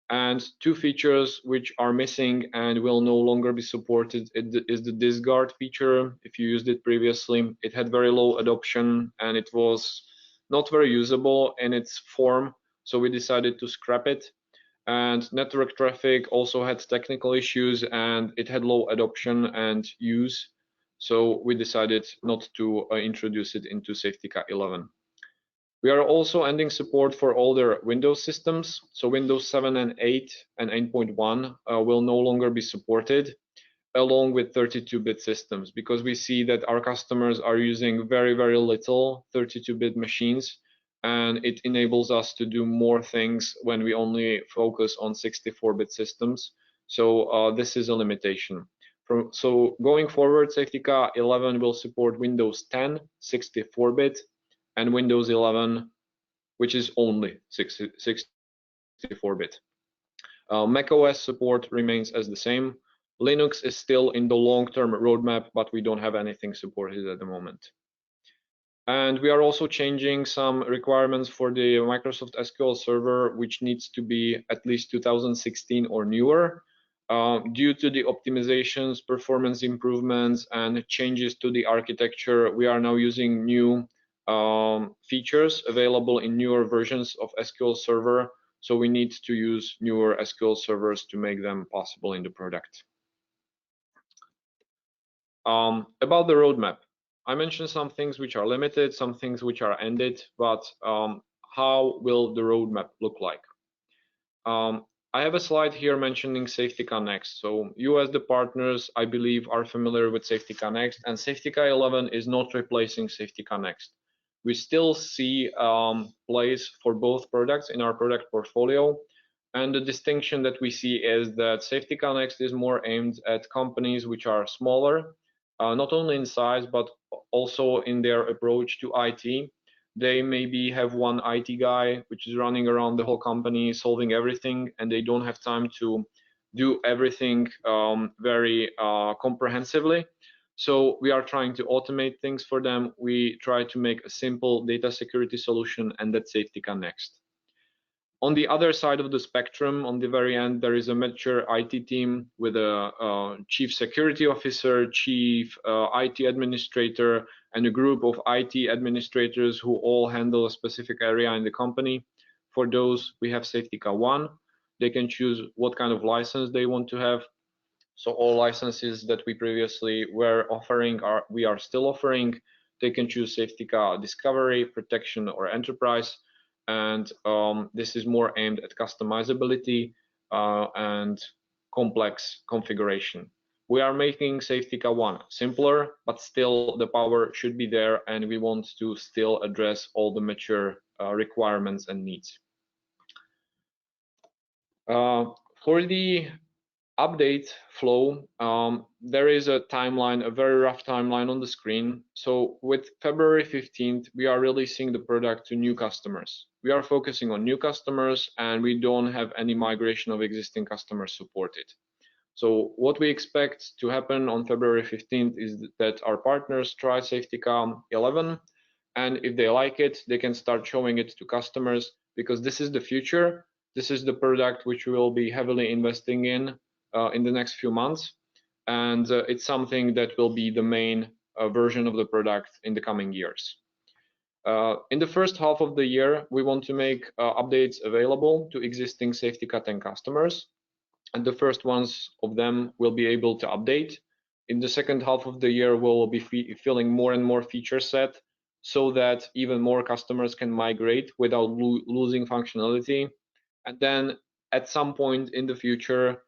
And two features which are missing and will no longer be supported is the discard feature. If you used it previously, it had very low adoption and it was not very usable in its form. So we decided to scrap it. And network traffic also had technical issues and it had low adoption and use. So we decided not to introduce it into Safetica 11. We are also ending support for older Windows systems. So Windows 7 and 8 and 8.1 will no longer be supported, along with 32-bit systems, because we see that our customers are using very, very little 32-bit machines, and it enables us to do more things when we only focus on 64-bit systems. So this is a limitation. So going forward, Safetica 11 will support Windows 10 64-bit and Windows 11, which is only 64-bit. macOS support remains as the same. Linux is still in the long-term roadmap, but we don't have anything supported at the moment. And we are also changing some requirements for the Microsoft SQL Server, which needs to be at least 2016 or newer. Due to the optimizations, performance improvements, and changes to the architecture, we are now using new features available in newer versions of SQL Server. So we need to use newer SQL servers to make them possible in the product. About the roadmap, I mentioned some things which are limited, some things which are ended, but how will the roadmap look like? I have a slide here mentioning Safetica Next. So you as the partners, I believe, are familiar with Safetica Next, and Safetica 11 is not replacing Safetica Next. We still see place for both products in our product portfolio. And the distinction that we see is that Safetica Next is more aimed at companies which are smaller, not only in size, but also in their approach to IT. They maybe have one IT guy which is running around the whole company, solving everything, and they don't have time to do everything very comprehensively. So we are trying to automate things for them. We try to make a simple data security solution, and that's Safetica Next. On the other side of the spectrum, on the very end, there is a mature IT team with a chief security officer, chief IT administrator, and a group of IT administrators who all handle a specific area in the company. For those, we have Safetica ONE. They can choose what kind of license they want to have. So all licenses that we previously were offering, we are still offering. They can choose Safetica Discovery, Protection, or Enterprise. And this is more aimed at customizability and complex configuration. We are making Safetica ONE simpler, but still the power should be there, and we want to still address all the mature requirements and needs. For the update flow, there is a timeline, a very rough timeline on the screen. So with February 15th, we are releasing the product to new customers. We are focusing on new customers, and we don't have any migration of existing customers supported. So what we expect to happen on February 15th is that our partners try Safetica 11, and if they like it, they can start showing it to customers, because this is the future. This is the product which we will be heavily investing in the next few months, and it's something that will be the main version of the product in the coming years. In the first half of the year, we want to make updates available to existing Safetica 10 customers, and the first ones of them will be able to update. In the second half of the year, we'll be filling more and more feature set so that even more customers can migrate without losing functionality. And then at some point in the future,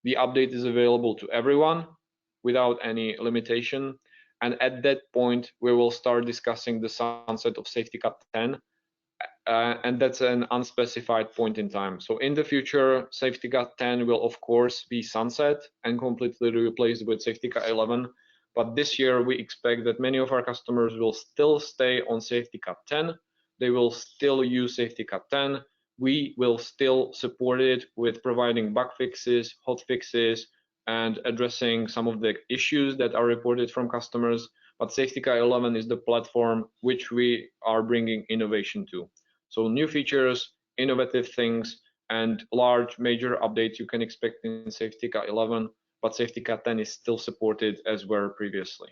the update is available to everyone without any limitation. And at that point, we will start discussing the sunset of Safetica 10, and that's an unspecified point in time. So in the future, Safetica 10 will of course be sunset and completely replaced with Safetica 11. But this year we expect that many of our customers will still stay on Safetica 10. They will still use Safetica 10. We will still support it with providing bug fixes, hot fixes, and addressing some of the issues that are reported from customers. But Safetica 11 is the platform which we are bringing innovation to. So new features, innovative things, and large major updates you can expect in Safetica 11, but Safetica 10 is still supported as were previously.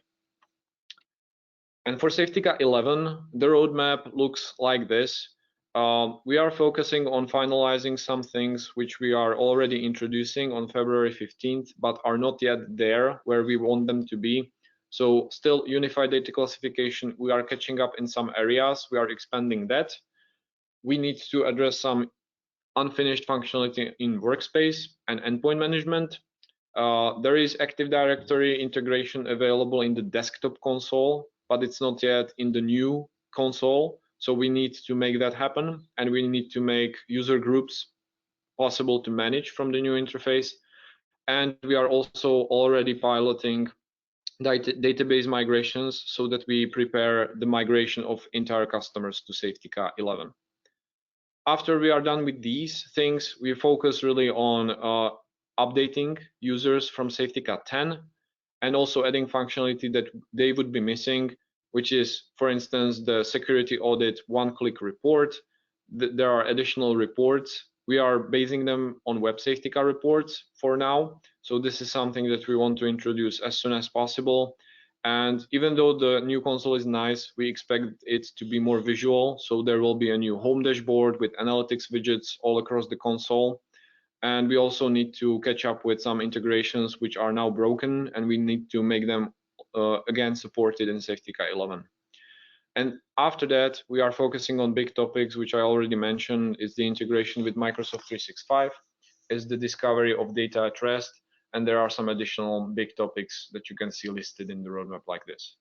And for Safetica 11, the roadmap looks like this. We are focusing on finalizing some things which we are already introducing on February 15th, but are not yet there where we want them to be. So still unified data classification, we are catching up in some areas, we are expanding that. We need to address some unfinished functionality in workspace and endpoint management. There is Active Directory integration available in the desktop console, but it's not yet in the new console. So we need to make that happen, and we need to make user groups possible to manage from the new interface. And we are also already piloting database migrations so that we prepare the migration of entire customers to Safetica 11. After we are done with these things, we focus really on updating users from Safetica 10 and also adding functionality that they would be missing, which is, for instance, the security audit one-click report. There are additional reports. We are basing them on Web Safetica reports for now. So this is something that we want to introduce as soon as possible. And even though the new console is nice, we expect it to be more visual. So there will be a new home dashboard with analytics widgets all across the console. And we also need to catch up with some integrations which are now broken, and we need to make them again supported in Safetica 11. And after that, we are focusing on big topics, which I already mentioned, is the integration with Microsoft 365, is the discovery of data at rest, and there are some additional big topics that you can see listed in the roadmap like this.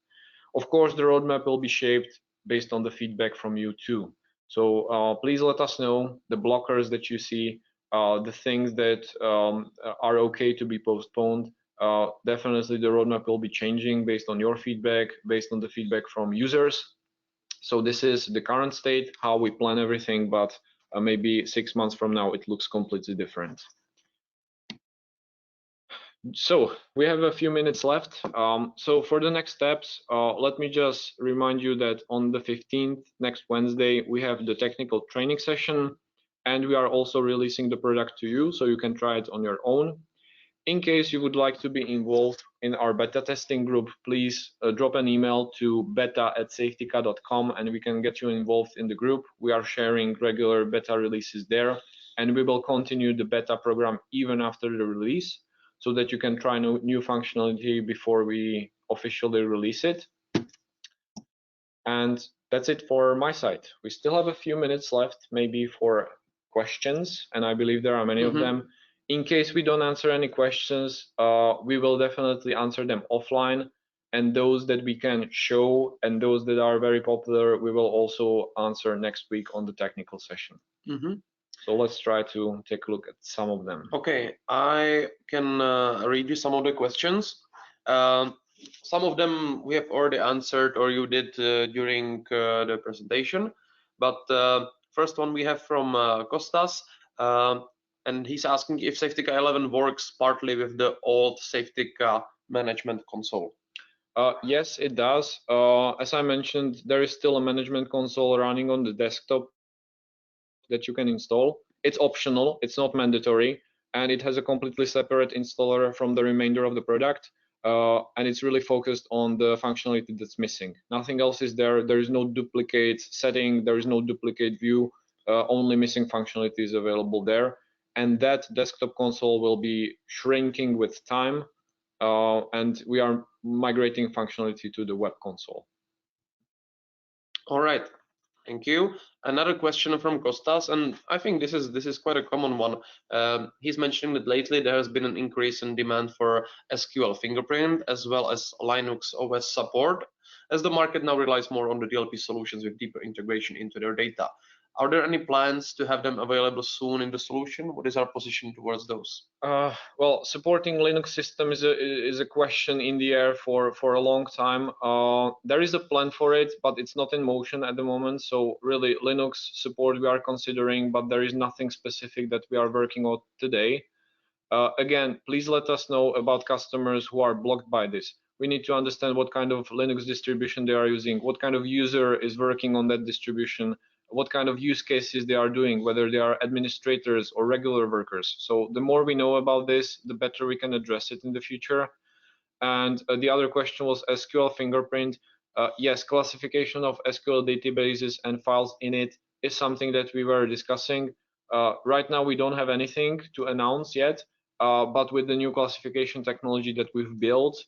Of course, the roadmap will be shaped based on the feedback from you too. So please let us know the blockers that you see, the things that are okay to be postponed. Definitely the roadmap will be changing based on your feedback, based on the feedback from users. So this is the current state, how we plan everything, but maybe 6 months from now, it looks completely different. So we have a few minutes left. So for the next steps, let me just remind you that on the 15th, next Wednesday, we have the technical training session, and we are also releasing the product to you so you can try it on your own. In case you would like to be involved in our beta testing group, please drop an email to beta@safetica.com and we can get you involved in the group. We are sharing regular beta releases there, and we will continue the beta program even after the release so that you can try new functionality before we officially release it. And that's it for my side. We still have a few minutes left, maybe for questions, and I believe there are many of them. In case we don't answer any questions, we will definitely answer them offline, and those that we can show and those that are very popular, we will also answer next week on the technical session. So let's try to take a look at some of them. Okay, I can read you some of the questions. Um, some of them we have already answered or you did during the presentation. But first one we have from Kostas, um, and he's asking if Safetica 11 works partly with the old Safetica management console. Yes, it does. As I mentioned, there is still a management console running on the desktop that you can install. It's optional, it's not mandatory, and it has a completely separate installer from the remainder of the product. And it's really focused on the functionality that's missing. Nothing else is there. There is no duplicate setting, there is no duplicate view, only missing functionality is available there. And that desktop console will be shrinking with time, and we are migrating functionality to the web console. All right. Thank you. Another question from Kostas, and I think this is quite a common one. He's mentioning that lately there has been an increase in demand for SQL fingerprint as well as Linux OS support, as the market now relies more on the DLP solutions with deeper integration into their data. Are there any plans to have them available soon in the solution? What is our position towards those? Well, supporting Linux system is a question in the air for a long time. There is a plan for it, but it's not in motion at the moment. So really, Linux support we are considering, but there is nothing specific that we are working on today. Again, please let us know about customers who are blocked by this. We need to understand what kind of Linux distribution they are using, what kind of user is working on that distribution, what kind of use cases they are doing, whether they are administrators or regular workers. So the more we know about this, the better we can address it in the future. And the other question was SQL fingerprint. Yes, classification of SQL databases and files in it is something that we were discussing. Right now, we don't have anything to announce yet, but with the new classification technology that we've built,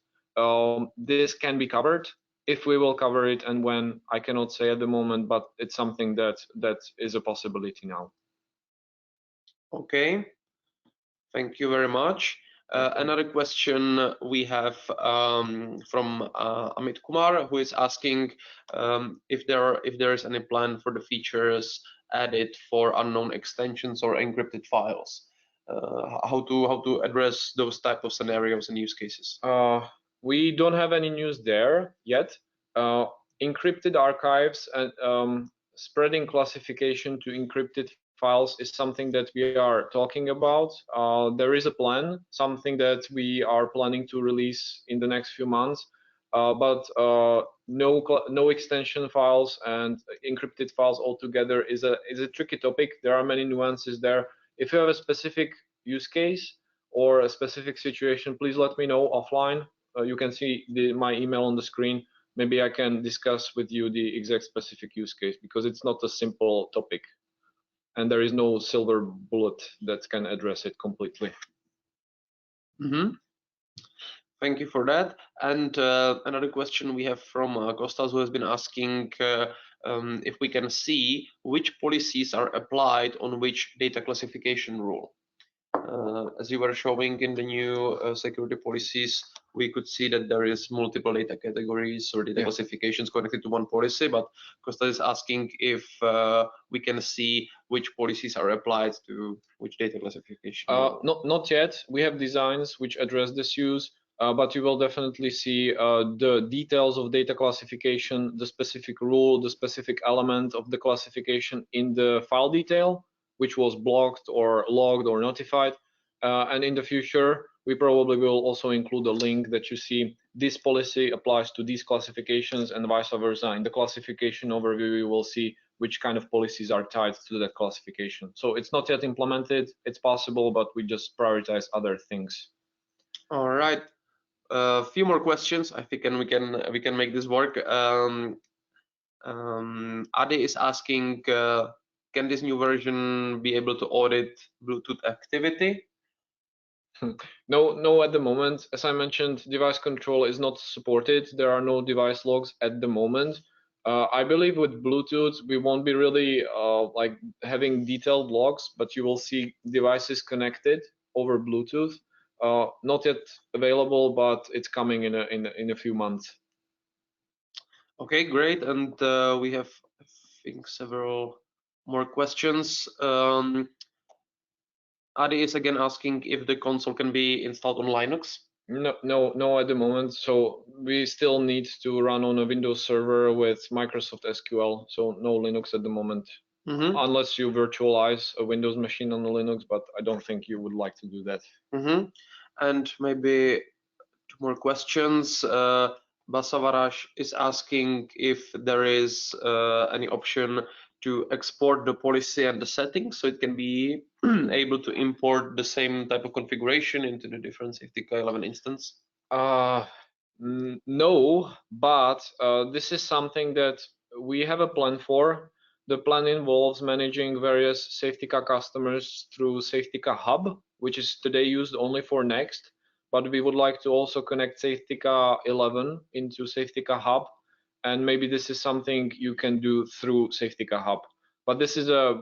this can be covered. If we will cover it and when, I cannot say at the moment, but it's something that is a possibility now. Okay. Thank you very much. Another question we have from Amit Kumar, who is asking if there is any plan for the features added for unknown extensions or encrypted files. How to address those type of scenarios and use cases. We don't have any news there yet. Uh, Encrypted archives and spreading classification to encrypted files is something that we are talking about. There is a plan, something that we are planning to release in the next few months. But no extension files and encrypted files altogether is a tricky topic. There are many nuances there. If you have a specific use case or a specific situation, please let me know offline. You can see my email on the screen. Maybe I can discuss with you the exact specific use case, because it's not a simple topic and there is no silver bullet that can address it completely. Mm-hmm. Thank you for that. And another question we have from Kostas, who has been asking if we can see which policies are applied on which data classification rule. As you were showing in the new security policies, we could see that there is multiple data categories or data classifications connected to one policy, but Costa is asking if we can see which policies are applied to which data classification. Not yet. We have designs which address this use, but you will definitely see the details of data classification, the specific rule, the specific element of the classification in the file detail, which was blocked or logged or notified. And in the future, we probably will also include a link that you see this policy applies to these classifications and vice versa. In the classification overview, you will see which kind of policies are tied to that classification. So it's not yet implemented. It's possible, but we just prioritize other things. All right. A few more questions. I think we can make this work. Ade is asking, can this new version be able to audit Bluetooth activity? No, at the moment. As I mentioned, device control is not supported. There are no device logs at the moment. I believe with Bluetooth, we won't be really like having detailed logs, but you will see devices connected over Bluetooth. Not yet available, but it's coming in a few months. Okay, great. And we have, I think, several more questions. Adi is again asking if the console can be installed on Linux. No, at the moment. So we still need to run on a Windows server with Microsoft SQL. So no Linux at the moment, Mm-hmm. unless you virtualize a Windows machine on the Linux. But I don't think you would like to do that. Mm-hmm. And maybe two more questions. Basavarash is asking if there is any option to export the policy and the settings so it can be able to import the same type of configuration into the different Safetica 11 instance. Uh, no, but this is something that we have a plan for. The plan involves managing various Safetica customers through Safetica Hub, which is today used only for Next, but we would like to also connect Safetica 11 into Safetica Hub, and maybe this is something you can do through Safetica Hub. But this is a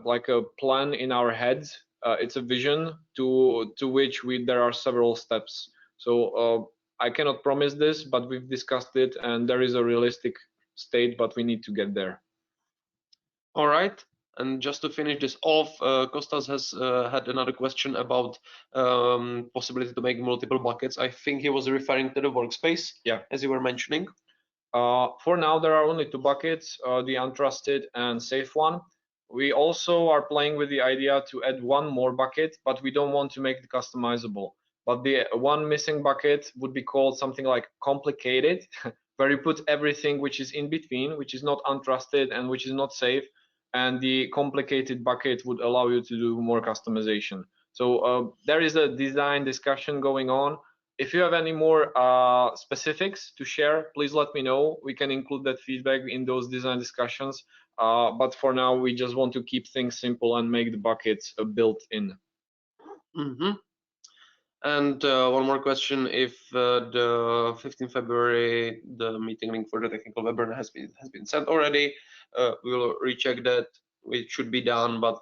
plan in our heads. It's a vision to which there are several steps. So I cannot promise this, but we've discussed it, and there is a realistic state, but we need to get there. All right. And just to finish this off, Kostas has had another question about possibility to make multiple buckets. I think he was referring to the workspace, Yeah. as you were mentioning. For now, there are only two buckets, the untrusted and safe one. We also are playing with the idea to add one more bucket, but we don't want to make it customizable. But the one missing bucket would be called something like complicated, where you put everything which is in between, which is not untrusted and which is not safe. And the complicated bucket would allow you to do more customization. So there is a design discussion going on. If you have any more specifics to share, please let me know. We can include that feedback in those design discussions. But for now, we just want to keep things simple and make the buckets built in. Mm-hmm. And one more question: if the 15th February, the meeting link for the technical webinar has been sent already, we will recheck that. It should be done, but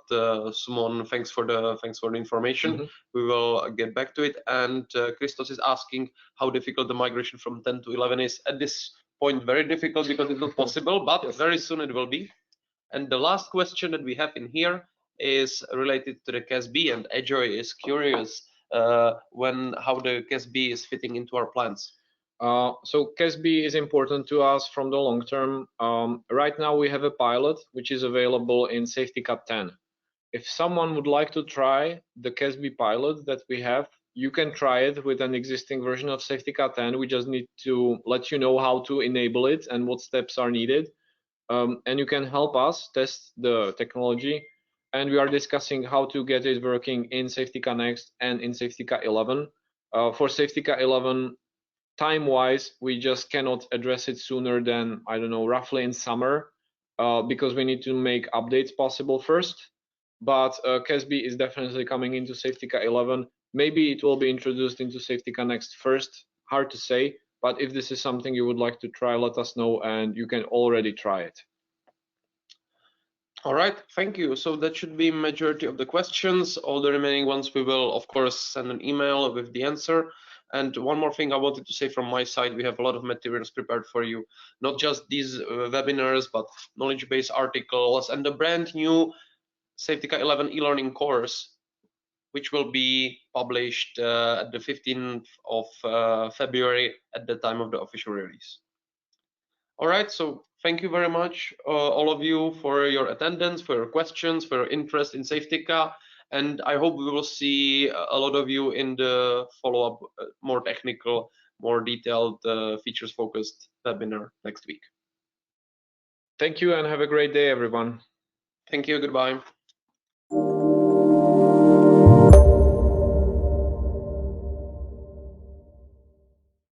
Simon, thanks for the information. Mm-hmm. We will get back to it. And Christos is asking how difficult the migration from 10 to 11 is. At this point, very difficult because it's not possible, but Yes. very soon it will be. And the last question that we have in here is related to the CASB, and Ajoy is curious how the CASB is fitting into our plans. So CASB is important to us from the long term. Right now we have a pilot which is available in Safetica 10. If someone would like to try the CASB pilot that we have, you can try it with an existing version of Safetica 10. We just need to let you know how to enable it and what steps are needed. And you can help us test the technology. And we are discussing how to get it working in Safetica Next and in Safetica 11. For Safetica 11, time-wise, we just cannot address it sooner than, I don't know, roughly in summer, because we need to make updates possible first. But CASB is definitely coming into Safetica 11. Maybe it will be introduced into Safetica Next first. Hard to say. But if this is something you would like to try, let us know, and you can already try it. All right, thank you. So that should be majority of the questions. All the remaining ones we will, of course, send an email with the answer. And one more thing I wanted to say from my side, we have a lot of materials prepared for you, not just these webinars, but knowledge base articles and the brand new Safetica 11 e-learning course, which will be published at the 15th of February at the time of the official release. All right, so thank you very much, all of you, for your attendance, for your questions, for your interest in Safetica, and I hope we will see a lot of you in the follow-up, more technical, more detailed, features-focused webinar next week. Thank you and have a great day, everyone. Thank you, goodbye.